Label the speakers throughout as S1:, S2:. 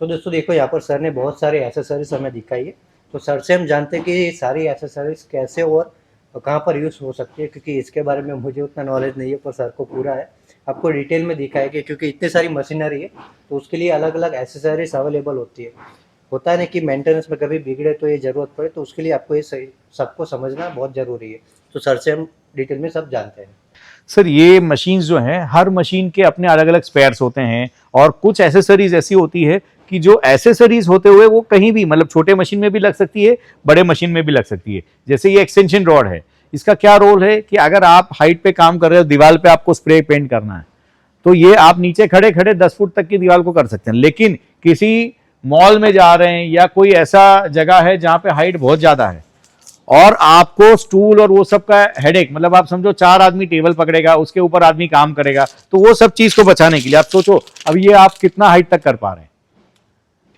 S1: तो दोस्तों देखो, यहाँ पर सर ने बहुत सारे एसेसरीज हमें दिखाई है। तो सर से हम जानते हैं कि ये सारी एसेसरीज कैसे और कहाँ पर यूज़ हो सकती है, क्योंकि इसके बारे में मुझे उतना नॉलेज नहीं है, पर सर को पूरा है। आपको डिटेल में दिखाएंगे, क्योंकि इतनी सारी मशीनरी है तो उसके लिए अलग अलग एसेसरीज अवेलेबल होती है। होता है ना कि मेंटेनेंस में कभी बिगड़े तो ये ज़रूरत पड़े, तो उसके लिए आपको ये सही सबको समझना बहुत ज़रूरी है। तो सर से हम डिटेल में सब जानते हैं।
S2: सर ये मशीन्स जो हैं, हर मशीन के अपने अलग अलग स्पेयर्स होते हैं और कुछ एसेसरीज ऐसी होती है कि जो एसेसरीज होते हुए वो कहीं भी, मतलब छोटे मशीन में भी लग सकती है, बड़े मशीन में भी लग सकती है। जैसे ये एक्सटेंशन रॉड है, इसका क्या रोल है कि अगर आप हाइट पे काम कर रहे हो, दीवार पे आपको स्प्रे पेंट करना है, तो ये आप नीचे खड़े खड़े 10 फुट तक की दीवार को कर सकते हैं। लेकिन किसी मॉल में जा रहे हैं या कोई ऐसा जगह है जहां पे हाइट बहुत ज्यादा है और आपको स्टूल और वो सब का हेडेक, मतलब आप समझो 4 आदमी टेबल पकड़ेगा, उसके ऊपर आदमी काम करेगा, तो वो सब चीज को बचाने के लिए आप सोचो अब ये आप कितना हाइट तक कर पा रहे हैं।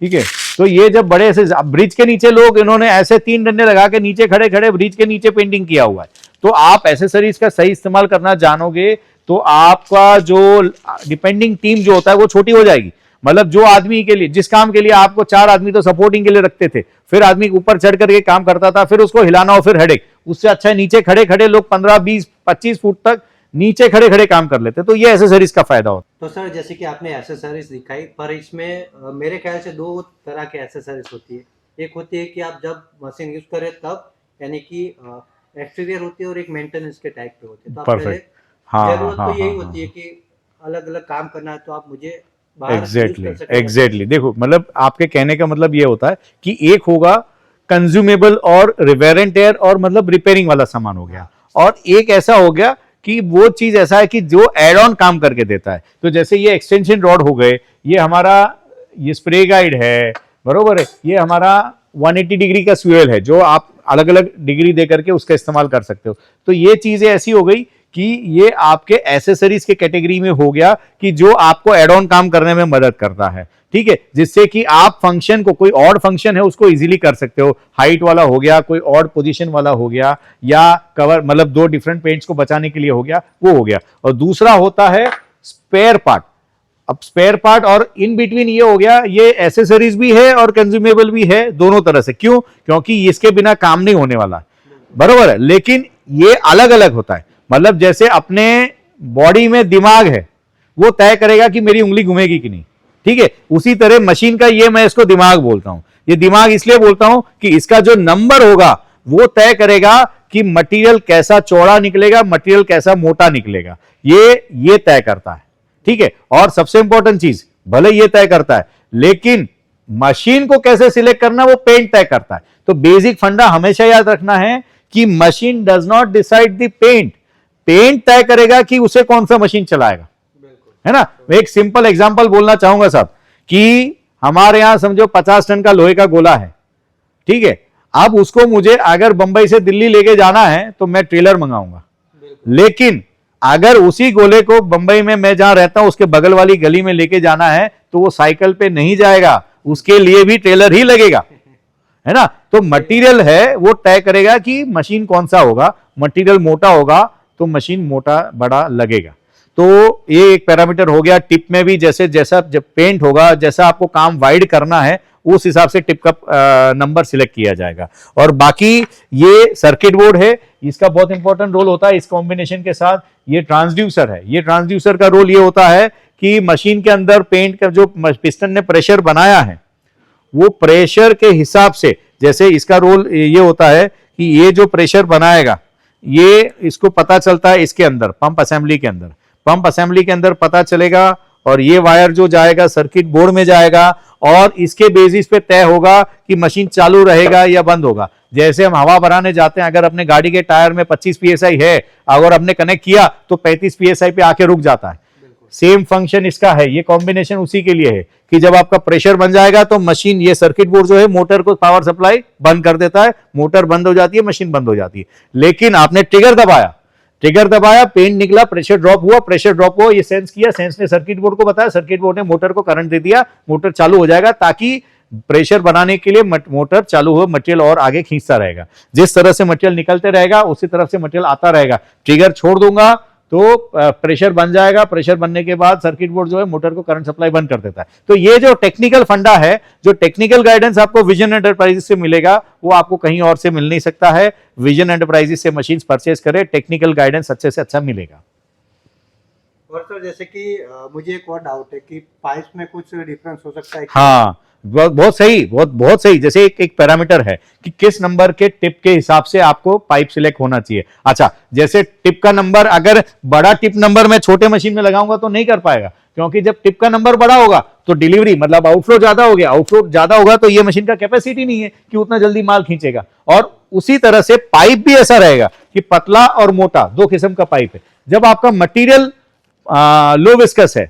S2: ठीक है, तो ये जब बड़े से ब्रिज के नीचे लोग, इन्होंने ऐसे 3 डंडे लगा के नीचे खड़े खड़े ब्रिज के नीचे पेंटिंग किया हुआ है। तो आप एसेसरीज का सही इस्तेमाल करना जानोगे तो आपका जो डिपेंडिंग टीम जो होता है वो छोटी हो जाएगी। मतलब जो आदमी के लिए, जिस काम के लिए आपको 4 आदमी तो सपोर्टिंग के लिए रखते थे, फिर आदमी ऊपर चढ़ करके काम करता था, फिर उसको हिलाना हो, फिर हेडेक, उससे अच्छा है नीचे खड़े खड़े लोग 15 20 25 फुट तक नीचे खड़े खड़े काम कर लेते। तो ये एसेसरीज का फायदा होता
S1: तो सर जैसे कि आपने एसेसरीज दिखाई, पर इसमें मेरे ख्याल से 2 तरह के एसेसरीज होती है। एक होती है कि आप जब मशीन यूज करें तब, यानी कि एक्सटीरियर होती है, और एक मेंटेनेंस के टाइप पे होती है। तो आप पहले
S2: परफेक्ट। हाँ
S1: जरूरत
S2: हाँ
S1: तो यही
S2: हाँ
S1: होती है
S2: हाँ,
S1: कि अलग अलग काम करना है तो आप मुझे बाहर यूज
S2: एग्जैक्टली
S1: कर सकते हैं।
S2: एग्जैक्टली। देखो मतलब आपके कहने का मतलब ये होता है कि एक होगा कंज्यूमेबल और रिवेरेंट एयर और मतलब रिपेयरिंग वाला सामान हो गया, और एक ऐसा हो गया कि वो चीज ऐसा है कि जो एड ऑन काम करके देता है। तो जैसे ये एक्सटेंशन रॉड हो गए, ये हमारा ये स्प्रे गाइड है, बरोबर है, ये हमारा 180 डिग्री का स्वेल है जो आप अलग अलग डिग्री दे करके उसका इस्तेमाल कर सकते हो। तो ये चीजें ऐसी हो गई कि ये आपके एसेसरीज के कैटेगरी में हो गया कि जो आपको एड ऑन काम करने में मदद करता है। ठीक है, जिससे कि आप फंक्शन को, कोई ऑड फंक्शन है उसको इजीली कर सकते हो। हाइट वाला हो गया, कोई ऑड पोजीशन वाला हो गया, या कवर मतलब 2 डिफरेंट पेंट्स को बचाने के लिए हो गया, वो हो गया। और दूसरा होता है स्पेयर पार्ट। अब स्पेयर पार्ट और इन बिटवीन ये हो गया, ये एसेसरीज भी है और कंज्यूमेबल भी है, दोनों तरह से। क्यों? क्योंकि इसके बिना काम नहीं होने वाला, बरोबर है। लेकिन ये अलग अलग होता है, मतलब जैसे अपने बॉडी में दिमाग है, वो तय करेगा कि मेरी उंगली घूमेगी कि नहीं। ठीक है, उसी तरह मशीन का ये, मैं इसको दिमाग बोलता हूं। ये दिमाग इसलिए बोलता हूं कि इसका जो नंबर होगा वो तय करेगा कि मटेरियल कैसा चौड़ा निकलेगा, मटेरियल कैसा मोटा निकलेगा, ये तय करता है। ठीक है, और सबसे इंपॉर्टेंट चीज, भले ये तय करता है लेकिन मशीन को कैसे सिलेक्ट करना वो पेंट तय करता है। तो बेसिक फंडा हमेशा याद रखना है कि machine does not decide the paint, paint तय करेगा कि उसे कौन सा मशीन चलाएगा, है ना। मैं एक सिंपल एग्जांपल बोलना चाहूंगा साहब कि हमारे यहां समझो 50 टन का लोहे का गोला है, ठीक है। अब उसको मुझे अगर बंबई से दिल्ली लेके जाना है तो मैं ट्रेलर मंगाऊंगा, लेकिन अगर उसी गोले को बंबई में, मैं जहां रहता हूं उसके बगल वाली गली में लेके जाना है तो वो साइकिल पे नहीं जाएगा, उसके लिए भी ट्रेलर ही लगेगा, है ना। तो मटेरियल है वो तय करेगा कि मशीन कौन सा होगा। मटेरियल मोटा होगा तो मशीन मोटा बड़ा लगेगा। तो ये एक पैरामीटर हो गया। टिप में भी जैसे जैसा जब पेंट होगा, जैसा आपको काम वाइड करना है उस हिसाब से टिप का नंबर सिलेक्ट किया जाएगा। और बाकी ये सर्किट बोर्ड है, इसका बहुत इंपॉर्टेंट रोल होता है इस कॉम्बिनेशन के साथ। ये ट्रांसड्यूसर है, ये ट्रांसड्यूसर का रोल ये होता है कि मशीन के अंदर पेंट का जो पिस्टन ने प्रेशर बनाया है वो प्रेशर के हिसाब से, जैसे इसका रोल ये होता है कि ये जो प्रेशर बनाएगा ये इसको पता चलता है इसके अंदर पंप असेंबली के अंदर, पंप असेंबली के अंदर पता चलेगा, और ये वायर जो जाएगा सर्किट बोर्ड में जाएगा और इसके बेसिस पे तय होगा कि मशीन चालू रहेगा या बंद होगा। जैसे हम हवा भराने जाते हैं, अगर अपने गाड़ी के टायर में 25 psi है, अगर हमने कनेक्ट किया तो 35 psi पे आके रुक जाता है। सेम फंक्शन इसका है, ये कॉम्बिनेशन उसी के लिए है कि जब आपका प्रेशर बन जाएगा तो मशीन, ये सर्किट बोर्ड जो है मोटर को पावर सप्लाई बंद कर देता है, मोटर बंद हो जाती है, मशीन बंद हो जाती है। लेकिन आपने ट्रिगर दबाया, ट्रिगर दबाया, पेंट निकला, प्रेशर ड्रॉप हुआ, प्रेशर ड्रॉप हुआ, ये सेंस किया, सेंस ने सर्किट बोर्ड को बताया, सर्किट बोर्ड ने मोटर को करंट दे दिया, मोटर चालू हो जाएगा, ताकि प्रेशर बनाने के लिए मोटर चालू हो, मटेरियल और आगे खींचता रहेगा। जिस तरह से मटेरियल निकलते रहेगा उसी तरफ से मटेरियल आता रहेगा। ट्रिगर छोड़ दूंगा, तो प्रेशर बन जाएगा, प्रेशर बनने के बाद सर्किट बोर्ड जो है मोटर को करंट सप्लाई बंद कर देता है। तो ये जो टेक्निकल फंडा है, जो टेक्निकल गाइडेंस आपको विजन एंटरप्राइजेस से मिलेगा, वो आपको कहीं और से मिल नहीं सकता है। विजन एंटरप्राइजेस से मशीन परचेज करें, टेक्निकल गाइडेंस अच्छे से अच्छा मिलेगा।
S1: और सर जैसे कि मुझे एक और डाउट है कि पाइप में कुछ डिफरेंस हो सकता है क्या?
S2: हाँ, बहुत सही, बहुत सही। जैसे एक पैरामीटर है कि किस नंबर के टिप के हिसाब से आपको पाइप सिलेक्ट होना चाहिए। अच्छा, जैसे टिप का नंबर, अगर बड़ा टिप नंबर मैं छोटे मशीन में लगाऊंगा तो नहीं कर पाएगा, क्योंकि जब टिप का नंबर बड़ा होगा तो डिलीवरी मतलब आउटफ्लो ज्यादा हो गया, आउटफ्लो ज्यादा होगा तो ये मशीन का कैपेसिटी नहीं है कि उतना जल्दी माल खींचेगा। और उसी तरह से पाइप भी ऐसा रहेगा कि पतला और मोटा दो किस्म का पाइप है। जब आपका मटीरियल लो विस्कस है,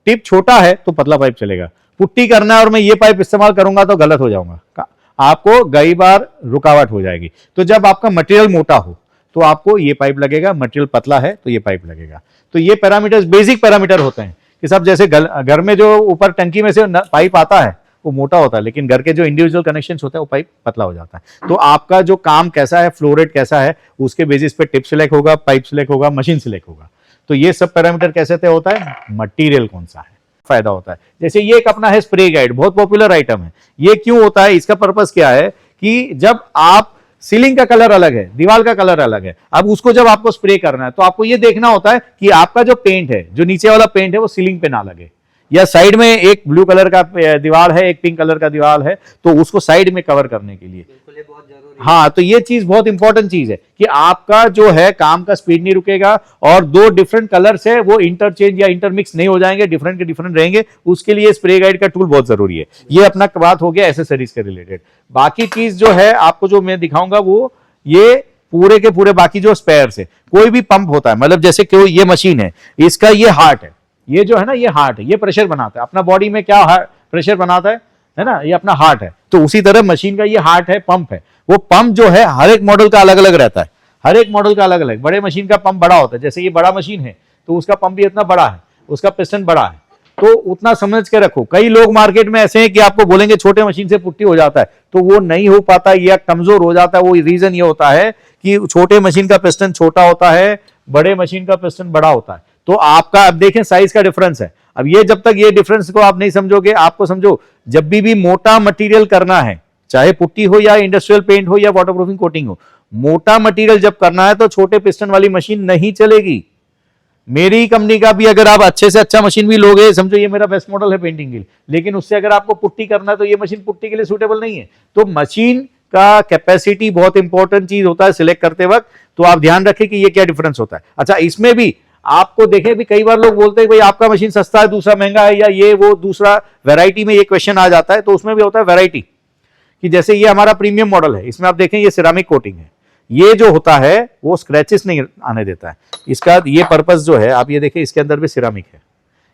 S2: टिप छोटा है, तो पतला पाइप चलेगा। पुट्टी करना है और मैं ये पाइप इस्तेमाल करूंगा तो गलत हो जाऊंगा, आपको कई बार रुकावट हो जाएगी। तो जब आपका मटेरियल मोटा हो तो आपको ये पाइप लगेगा, मटेरियल पतला है तो ये पाइप लगेगा। तो ये पैरामीटर्स बेसिक पैरामीटर होते हैं कि सब जैसे घर में जो ऊपर टंकी में से पाइप आता है वो मोटा होता है, लेकिन घर के जो इंडिविजुअल कनेक्शंस होते हैं वो पाइप पतला हो जाता है। तो आपका जो काम कैसा है, फ्लो रेट कैसा है, उसके बेसिस पे टिप सिलेक्ट होगा, पाइप सिलेक्ट होगा, मशीन सिलेक्ट होगा। तो ये सब पैरामीटर कैसे तय होता है, मटेरियल कौन सा है, फायदा होता है। जैसे ये एक अपना है स्प्रे गाइड, बहुत पॉपुलर आइटम है। ये क्यों होता है, इसका पर्पस क्या है कि जब आप सीलिंग का कलर अलग है, दीवार का कलर अलग है, अब उसको जब आपको स्प्रे करना है तो आपको ये देखना होता है कि आपका जो पेंट है, जो नीचे वाला पेंट है, वो सीलिंग पे ना लगे, या साइड में एक ब्लू कलर का दीवार है, एक पिंक कलर का दीवार है, तो उसको साइड में कवर करने के लिए।
S1: बहुत जरूरी है।
S2: हाँ, तो ये चीज बहुत इंपॉर्टेंट चीज है कि आपका जो है काम का स्पीड नहीं रुकेगा और दो डिफरेंट कलर्स है वो इंटरचेंज या इंटरमिक्स नहीं हो जाएंगे, डिफरेंट के डिफरेंट रहेंगे। उसके लिए स्प्रे गाइड का टूल बहुत जरूरी है। ये अपना बात हो गया एसेसरीज के रिलेटेड। बाकी चीज जो है आपको जो मैं दिखाऊंगा वो ये पूरे के पूरे बाकी जो स्पेयर्स है, कोई भी पंप होता है, मतलब जैसे कि ये मशीन है, इसका ये हार्ट है, ये जो है ना, ये हार्ट है, ये प्रेशर बनाता है अपना बॉडी में, क्या प्रेशर बनाता है ना, ये अपना हार्ट है। तो उसी तरह मशीन का ये हार्ट है, पंप है। वो पंप जो है हर एक मॉडल का अलग अलग रहता है, हर एक मॉडल का अलग अलग। बड़े मशीन का पंप बड़ा होता है, जैसे ये बड़ा मशीन है तो उसका पंप भी इतना बड़ा है, उसका पिस्टन बड़ा है, तो उतना समझ के रखो। कई लोग मार्केट में ऐसे हैं कि आपको बोलेंगे छोटे मशीन से पुट्टी हो जाता है, तो वो नहीं हो पाता या कमजोर हो जाता है। वो रीजन ये होता है कि छोटे मशीन का पिस्टन छोटा होता है, बड़े मशीन का पिस्टन बड़ा होता है। तो आपका अब देखें साइज का डिफरेंस है। अब ये जब तक ये डिफरेंस को आप नहीं समझोगे, आपको समझो जब भी मोटा मटेरियल करना है, चाहे पुट्टी हो या इंडस्ट्रियल पेंट हो या वाटरप्रूफिंग कोटिंग हो, मोटा मटेरियल जब करना है तो छोटे पिस्टन वाली मशीन नहीं चलेगी। मेरी कंपनी का भी अगर आप अच्छे से अच्छा मशीन भी लोगे, समझो ये मेरा बेस्ट मॉडल है पेंटिंग के लिए, लेकिन उससे अगर आपको पुट्टी करना है तो ये मशीन पुट्टी के लिए सूटेबल नहीं है। तो मशीन का कैपेसिटी बहुत इंपॉर्टेंट चीज होता है सिलेक्ट करते वक्त। तो आप ध्यान रखें कि ये क्या डिफरेंस होता है। अच्छा, इसमें भी आपको देखें भी कई बार लोग बोलते हैं भाई आपका मशीन सस्ता है दूसरा महंगा है, या ये वो दूसरा वैरायटी में ये क्वेश्चन आ जाता है। तो उसमें भी होता है वैरायटी, कि जैसे ये हमारा प्रीमियम मॉडल है, इसमें आप देखें ये सिरामिक कोटिंग है, ये जो होता है वो स्क्रैचेस नहीं आने देता है। इसका ये पर्पस जो है, आप ये देखें इसके अंदर भी सिरामिक है।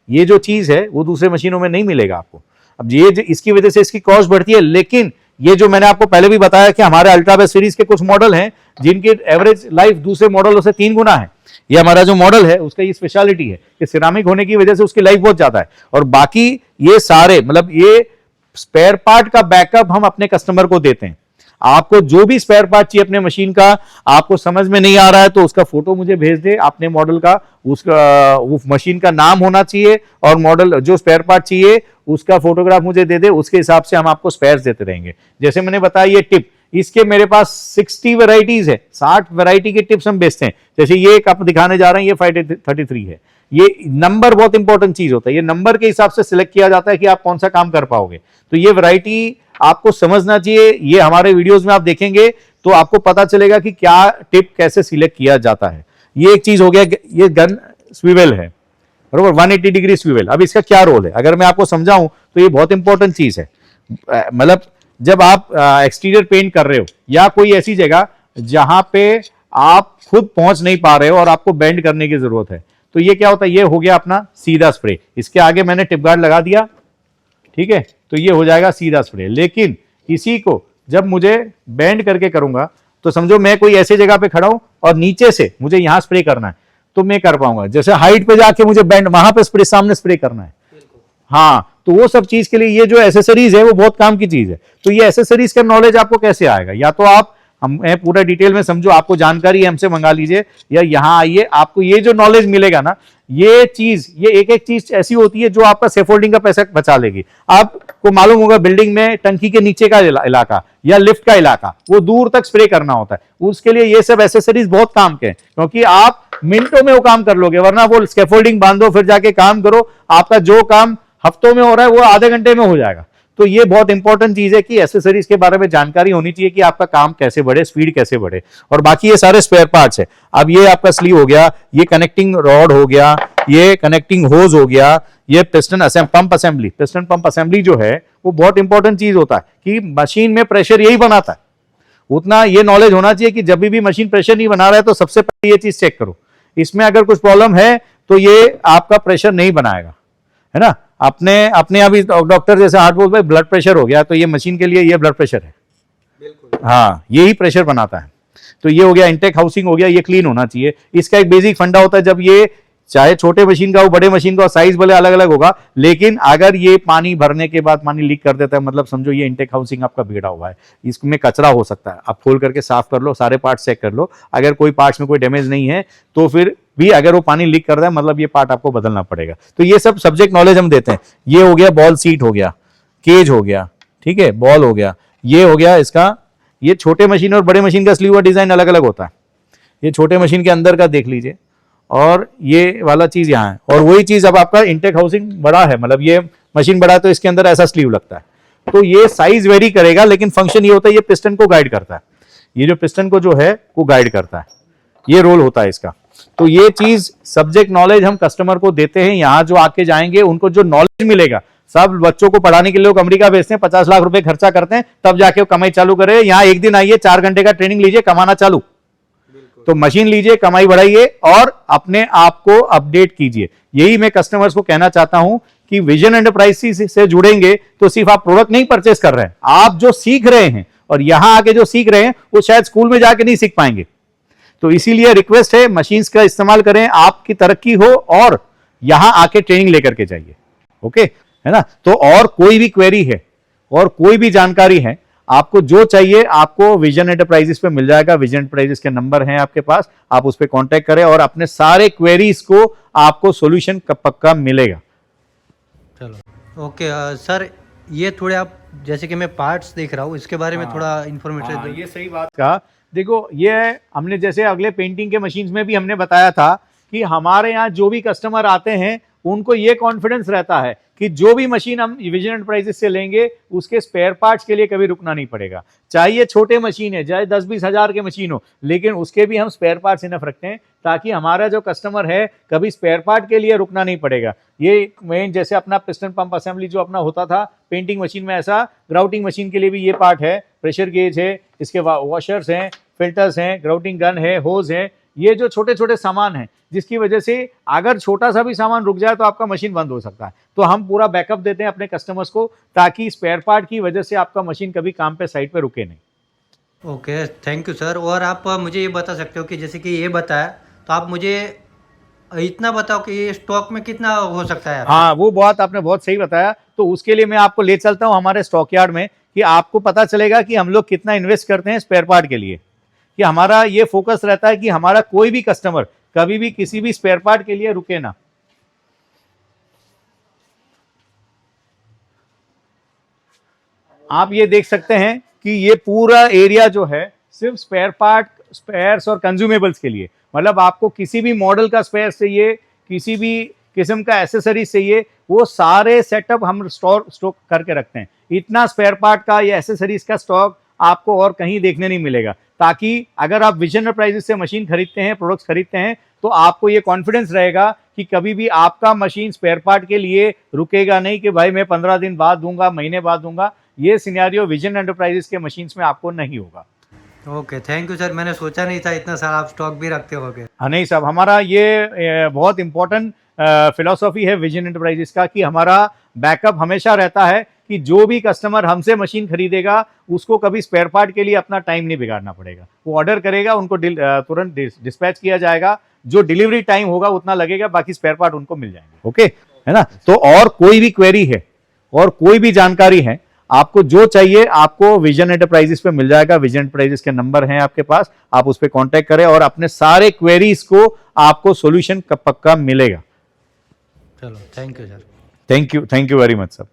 S2: ये जो चीज है वो दूसरे मशीनों में नहीं मिलेगा आपको। अब ये इसकी वजह से इसकी कॉस्ट बढ़ती है, लेकिन ये जो मैंने आपको पहले भी बताया कि हमारे अल्ट्रा बेस्ट सीरीज के कुछ मॉडल हैं जिनकी एवरेज लाइफ दूसरे मॉडलों से 3 गुना है। ये हमारा जो मॉडल है उसका ये स्पेशलिटी है कि सिरामिक होने की वजह से उसकी लाइफ बहुत ज्यादा है। और बाकी ये सारे मतलब ये स्पेयर पार्ट का बैकअप हम अपने कस्टमर को देते हैं। आपको जो भी स्पेयर पार्ट चाहिए अपने मशीन का, आपको समझ में नहीं आ रहा है तो उसका फोटो मुझे भेज दे अपने मॉडल का, उसका वो मशीन का नाम होना चाहिए और मॉडल जो स्पेयर पार्ट चाहिए उसका फोटोग्राफ मुझे दे दे, उसके हिसाब से हम आपको स्पेयर्स देते रहेंगे। जैसे मैंने बताया ये टिप, इसके मेरे पास 60 वेराइटीज है, 60 वेराइटी के टिप्स हम बेचते हैं। जैसे ये एक आप दिखाने जा रहे हैं, ये 533 है। ये नंबर बहुत इंपॉर्टेंट चीज होता है, ये नंबर के हिसाब से सिलेक्ट किया जाता है कि आप कौन सा काम कर पाओगे। तो ये वैरायटी आपको समझना चाहिए। ये हमारे वीडियोस में आप देखेंगे तो आपको पता चलेगा कि क्या टिप कैसे सिलेक्ट किया जाता है। ये एक चीज हो गया, ये गन स्विवेल है, बरोबर, 180 डिग्री स्विवेल। अब इसका क्या रोल है अगर मैं आपको समझाऊं तो ये बहुत इंपॉर्टेंट चीज है। मतलब जब आप एक्सटीरियर पेंट कर रहे हो या कोई ऐसी जगह जहां पे आप खुद पहुंच नहीं पा रहे हो और आपको बेंड करने की जरूरत है, तो ये क्या होता है, ये हो गया अपना सीधा स्प्रे। इसके आगे मैंने टिप गार्ड लगा दिया, ठीक है, तो ये हो जाएगा सीधा स्प्रे। लेकिन इसी को जब मुझे बेंड करके करूंगा तो समझो मैं कोई ऐसी जगह पे खड़ा हूं और नीचे से मुझे यहां स्प्रे करना है तो मैं कर पाऊंगा। जैसे हाइट पे जाके मुझे बेंड वहां पे स्प्रे सामने स्प्रे करना है, हाँ, तो वो सब चीज के लिए ये जो एसेसरीज है वो बहुत काम की चीज है। तो ये एसेसरीज का नॉलेज आपको कैसे आएगा, या तो आप हमें पूरा डिटेल में समझो, आपको जानकारी है हमसे मंगा लीजिए या यहाँ आइए, आपको ये जो नॉलेज मिलेगा ना, ये चीज, ये एक एक चीज ऐसी होती है जो आपका सेफ होल्डिंग का पैसा बचा लेगी। आपको मालूम होगा बिल्डिंग में टंकी के नीचे का इलाका या लिफ्ट का इलाका, वो दूर तक स्प्रे करना होता है, उसके लिए ये सब एसेसरीज बहुत काम के हैं, क्योंकि आप मिनटों में वो काम कर लोगे, वरना वो स्कैफोल्डिंग बांधो फिर जाके काम करो, आपका जो काम हफ्तों में हो रहा है वो आधे घंटे में हो जाएगा। तो ये बहुत इंपॉर्टेंट चीज है कि एसेसरीज के बारे में जानकारी होनी चाहिए कि आपका काम कैसे बढ़े, स्पीड कैसे बढ़े। और बाकी ये सारे स्पेयर पार्ट्स है। अब ये आपका स्लीव हो गया, ये कनेक्टिंग रॉड हो गया, ये कनेक्टिंग होज हो गया, ये piston pump assembly, piston pump assembly जो है वो बहुत इंपॉर्टेंट चीज होता है कि मशीन में प्रेशर यही बनाता है। उतना ये नॉलेज होना चाहिए कि जब भी मशीन प्रेशर नहीं बना रहा है तो सबसे पहले ये चीज चेक करो, इसमें अगर कुछ प्रॉब्लम है तो ये आपका प्रेशर नहीं बनाएगा, है ना। अपने अभी डॉक्टर जैसे हार्ट बोल भाई ब्लड प्रेशर हो गया, तो ये मशीन के लिए ये ब्लड प्रेशर है, बिल्कुल हाँ, यही प्रेशर बनाता है। तो ये हो गया इंटेक हाउसिंग हो गया, ये क्लीन होना चाहिए। इसका एक बेसिक फंडा होता है, जब ये चाहे छोटे मशीन का हो बड़े मशीन का, साइज भले अलग अलग होगा, लेकिन अगर ये पानी भरने के बाद पानी लीक कर देता है, मतलब समझो ये इंटेक हाउसिंग आपका बिगड़ा हुआ है, इसमें कचरा हो सकता है, आप खोल करके साफ कर लो, सारे पार्ट्स चेक कर लो, अगर कोई पार्ट्स में कोई डैमेज नहीं है तो फिर भी अगर वो पानी लीक कर रहा है मतलब ये पार्ट आपको बदलना पड़ेगा। तो ये सब सब्जेक्ट नॉलेज हम देते हैं। ये हो गया बॉल सीट हो गया, केज हो गया, ठीक है, बॉल हो गया, ये हो गया इसका, ये छोटे मशीन और बड़े मशीन का स्लीव का डिजाइन अलग अलग होता है। ये छोटे मशीन के अंदर का देख लीजिए, और ये वाला चीज यहाँ है, और वही चीज अब आपका इंटेक हाउसिंग बड़ा है, मतलब ये मशीन बड़ा है तो इसके अंदर ऐसा स्लीव लगता है। तो ये साइज वेरी करेगा, लेकिन फंक्शन ये होता है, ये पिस्टन को गाइड करता है, ये जो पिस्टन को जो है वो गाइड करता है, ये रोल होता है इसका। तो ये चीज सब्जेक्ट नॉलेज हम कस्टमर को देते हैं। यहाँ जो आके जाएंगे उनको जो नॉलेज मिलेगा, सब बच्चों को पढ़ाने के लिए लोग अमेरिका भेजते हैं, 50 लाख रुपए खर्चा करते हैं, तब जाके वो कमाई चालू करे। यहाँ एक दिन आइए, 4 घंटे का ट्रेनिंग लीजिए, कमाना चालू। तो मशीन लीजिए, कमाई बढ़ाइए और अपने आप को अपडेट कीजिए। यही मैं कस्टमर्स को कहना चाहता हूं कि विजन एंटरप्राइजेस से जुड़ेंगे तो सिर्फ आप प्रोडक्ट नहीं परचेस कर रहे हैं, आप जो सीख रहे हैं और यहां आके जो सीख रहे हैं वो शायद स्कूल में जाके नहीं सीख पाएंगे। तो इसीलिए रिक्वेस्ट है, मशीन्स का इस्तेमाल करें, आपकी तरक्की हो और यहां आके ट्रेनिंग लेकर के जाइए। ओके, है ना। तो और कोई भी क्वेरी है और कोई भी जानकारी है, आपको जो चाहिए आपको विजन एंटरप्राइजेस पे मिल जाएगा। विजन एंटरप्राइजेस के नंबर हैं आपके पास, आप उस पर कॉन्टेक्ट करें और अपने सारे क्वेरीज को आपको सॉल्यूशन पक्का मिलेगा।
S1: चलो ओके सर, ये थोड़े आप जैसे कि मैं पार्ट्स देख रहा हूँ, इसके बारे में थोड़ा इन्फॉर्मेशन दो।
S2: ये सही बात का, देखो ये हमने जैसे अगले पेंटिंग के मशीन्स में भी हमने बताया था कि हमारे यहाँ जो भी कस्टमर आते हैं उनको ये कॉन्फिडेंस रहता है कि जो भी मशीन हम विजन एंटरप्राइजेस से लेंगे उसके स्पेयर पार्ट्स के लिए कभी रुकना नहीं पड़ेगा। चाहे ये छोटे मशीन है, चाहे 10-20 हज़ार के मशीन हो, लेकिन उसके भी हम स्पेयर पार्ट्स इनफ रखते हैं ताकि हमारा जो कस्टमर है कभी स्पेयर पार्ट के लिए रुकना नहीं पड़ेगा। ये मेन जैसे अपना पिस्टन पंप असेंबली जो अपना होता था पेंटिंग मशीन में, ऐसा ग्राउटिंग मशीन के लिए भी ये पार्ट है, प्रेशर गेज है, इसके वॉशर्स हैं, फिल्टर्स हैं, ग्राउटिंग गन है, होज है, ये जो छोटे छोटे सामान हैं जिसकी वजह से अगर छोटा सा भी सामान रुक जाए तो आपका मशीन बंद हो सकता है। तो हम पूरा बैकअप देते हैं अपने कस्टमर्स को ताकि स्पेयर पार्ट की वजह से आपका मशीन कभी काम पे साइड पे रुके नहीं।
S1: Okay, thank you sir. और आप मुझे ये बता सकते हो कि जैसे कि ये बताया, तो आप मुझे इतना बताओ कि ये स्टॉक में कितना हो सकता है?
S2: हाँ, वो बात आपने बहुत सही बताया। तो उसके लिए मैं आपको ले चलता हूँ हमारे स्टॉक यार्ड में कि आपको पता चलेगा कि हम लोग कितना इन्वेस्ट करते हैं स्पेयर पार्ट के लिए। कि हमारा ये फोकस रहता है कि हमारा कोई भी कस्टमर कभी भी किसी भी स्पेयर पार्ट के लिए रुके ना। आप ये देख सकते हैं कि ये पूरा एरिया जो है सिर्फ स्पेयर पार्ट, स्पेयर्स और कंज्यूमेबल्स के लिए, मतलब आपको किसी भी मॉडल का स्पेयर चाहिए, किसी भी किस्म का एसेसरीज चाहिए, वो सारे सेटअप हम स्टॉक करके रखते हैं। इतना स्पेयर पार्ट का या एसेसरीज का स्टॉक आपको और कहीं देखने नहीं मिलेगा, ताकि अगर आप विजन एंटरप्राइजेस से मशीन खरीदते हैं, प्रोडक्ट्स खरीदते हैं, तो आपको ये कॉन्फिडेंस रहेगा कि कभी भी आपका मशीन स्पेयर पार्ट के लिए रुकेगा नहीं कि भाई मैं 15 दिन बाद दूंगा, महीने बाद दूंगा। ये सिनेरियो विजन एंटरप्राइजेस के मशीन्स में आपको नहीं होगा।
S1: Okay, thank you sir. मैंने सोचा नहीं था इतना सारा आप स्टॉक भी रखते होगे।
S2: हाँ नहीं साहब, हमारा ये बहुत इंपॉर्टेंट फिलॉसफी है विजन एंटरप्राइजेस का कि हमारा बैकअप हमेशा रहता है कि जो भी कस्टमर हमसे मशीन खरीदेगा उसको कभी स्पेयर पार्ट के लिए अपना टाइम नहीं बिगाड़ना पड़ेगा। वो ऑर्डर करेगा, उनको तुरंत डिस्पैच किया जाएगा, जो डिलीवरी टाइम होगा उतना लगेगा, बाकी स्पेयर पार्ट उनको मिल जाएंगे। ओके, है ना। तो और कोई भी क्वेरी है और कोई भी जानकारी है, आपको जो चाहिए आपको विजन एंटरप्राइजेस पे मिल जाएगा। विजन एंटरप्राइजेस के नंबर हैं आपके पास, आप उस पर कॉन्टेक्ट करें और अपने सारे क्वेरीज को आपको सोल्यूशन पक्का मिलेगा।
S1: चलो, thank you sir.
S2: Thank you very much sir.